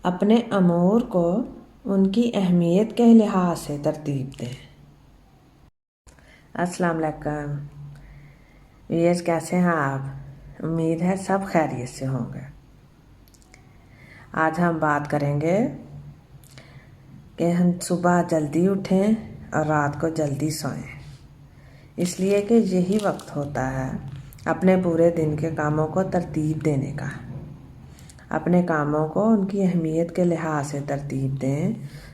اپنے امور کو ان کی اہمیت کے لحاظ سے ترتیب دیں۔ السلام علیکم ویئرز، کیسے ہیں آپ؟ امید ہے سب خیریت سے ہوں گے۔ آج ہم بات کریں گے کہ ہم صبح جلدی اٹھیں اور رات کو جلدی سوئیں، اس لیے کہ یہی وقت ہوتا ہے اپنے پورے دن کے کاموں کو ترتیب دینے کا۔ اپنے کاموں کو ان کی اہمیت کے لحاظ سے ترتیب دیں،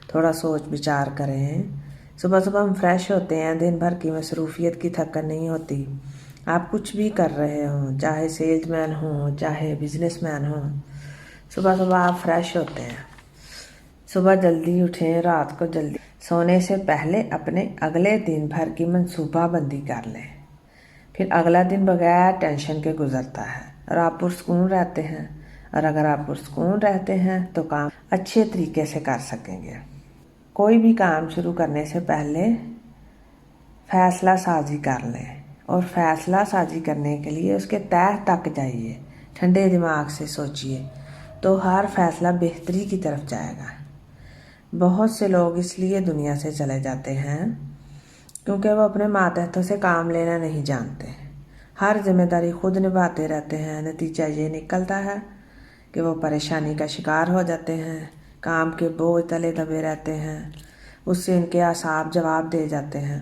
تھوڑا سوچ بچار کریں۔ صبح صبح ہم فریش ہوتے ہیں، دن بھر کی مصروفیت کی تھکن نہیں ہوتی۔ آپ کچھ بھی کر رہے ہوں، چاہے سیلز مین ہوں، چاہے بزنس مین ہوں، صبح صبح آپ فریش ہوتے ہیں۔ صبح جلدی اٹھیں، رات کو جلدی سونے سے پہلے اپنے اگلے دن بھر کی منصوبہ بندی کر لیں، پھر اگلا دن بغیر ٹینشن کے گزرتا ہے اور آپ پرسکون رہتے ہیں۔ اور اگر آپ پرسکون رہتے ہیں تو کام اچھے طریقے سے کر سکیں گے۔ کوئی بھی کام شروع کرنے سے پہلے فیصلہ سازی کر لیں، اور فیصلہ سازی کرنے کے لیے اس کے تہہ تک جائیے، ٹھنڈے دماغ سے سوچئے تو ہر فیصلہ بہتری کی طرف جائے گا۔ بہت سے لوگ اس لیے دنیا سے چلے جاتے ہیں کیونکہ وہ اپنے ماتحتوں سے کام لینا نہیں جانتے، ہر ذمہ داری خود نبھاتے رہتے ہیں۔ نتیجہ یہ نکلتا ہے کہ وہ پریشانی کا شکار ہو جاتے ہیں، کام کے بوجھ تلے دبے رہتے ہیں، اس سے ان کے اعصاب جواب دے جاتے ہیں۔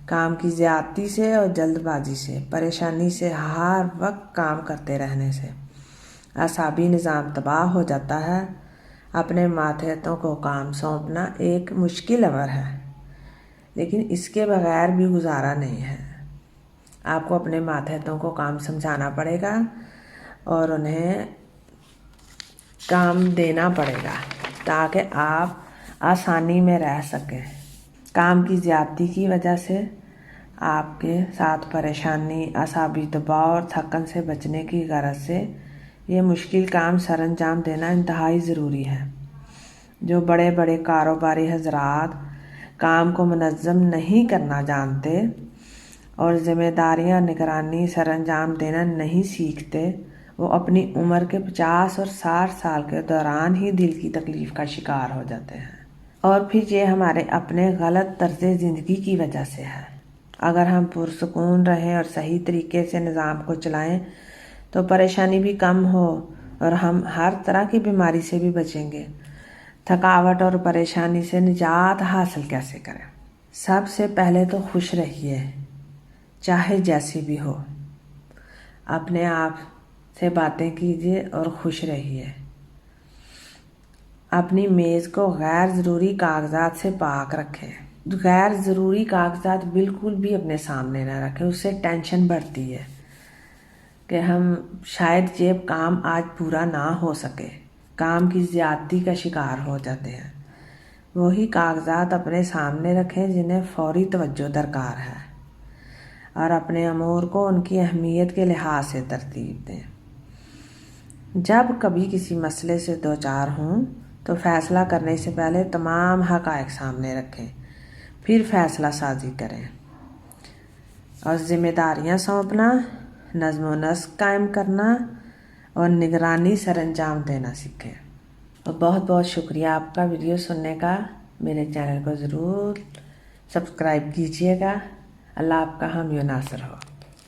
کام کی زیادتی سے اور جلد بازی سے، پریشانی سے، ہر وقت کام کرتے رہنے سے اعصابی نظام تباہ ہو جاتا ہے۔ اپنے ماتحتوں کو کام سونپنا ایک مشکل امر ہے، لیکن اس کے بغیر بھی گزارا نہیں ہے۔ آپ کو اپنے ماتحتوں کو کام سمجھانا پڑے گا اور انہیں کام دینا پڑے گا تاکہ آپ آسانی میں رہ سکیں۔ کام کی زیادتی کی وجہ سے آپ کے ساتھ پریشانی، اعصابی دباؤ اور تھکن سے بچنے کی غرض سے یہ مشکل کام سر انجام دینا انتہائی ضروری ہے۔ جو بڑے بڑے کاروباری حضرات کام کو منظم نہیں کرنا جانتے اور ذمہ داریاں نگرانی سر انجام دینا نہیں سیکھتے، وہ اپنی عمر کے 50 اور 60 سال کے دوران ہی دل کی تکلیف کا شکار ہو جاتے ہیں، اور پھر یہ ہمارے اپنے غلط طرز زندگی کی وجہ سے ہے۔ اگر ہم پرسکون رہیں اور صحیح طریقے سے نظام کو چلائیں تو پریشانی بھی کم ہو اور ہم ہر طرح کی بیماری سے بھی بچیں گے۔ تھکاوٹ اور پریشانی سے نجات حاصل کیسے کریں؟ سب سے پہلے تو خوش رہیے، چاہے جیسی بھی ہو۔ اپنے آپ سے باتیں کیجیے اور خوش رہیے۔ اپنی میز کو غیر ضروری کاغذات سے پاک رکھیں۔ غیر ضروری کاغذات بالکل بھی اپنے سامنے نہ رکھیں، اس سے ٹینشن بڑھتی ہے کہ ہم شاید یہ کام آج پورا نہ ہو سکے، کام کی زیادتی کا شکار ہو جاتے ہیں۔ وہی کاغذات اپنے سامنے رکھیں جنہیں فوری توجہ درکار ہے، اور اپنے امور کو ان کی اہمیت کے لحاظ سے ترتیب دیں۔ جب کبھی کسی مسئلے سے دوچار ہوں تو فیصلہ کرنے سے پہلے تمام حقائق سامنے رکھیں، پھر فیصلہ سازی کریں، اور ذمہ داریاں سونپنا، نظم و نسق قائم کرنا اور نگرانی سر انجام دینا سیکھیں۔ اور بہت بہت شکریہ آپ کا ویڈیو سننے کا۔ میرے چینل کو ضرور سبسکرائب کیجیے گا۔ اللہ آپ کا حامی و ناصر ہو۔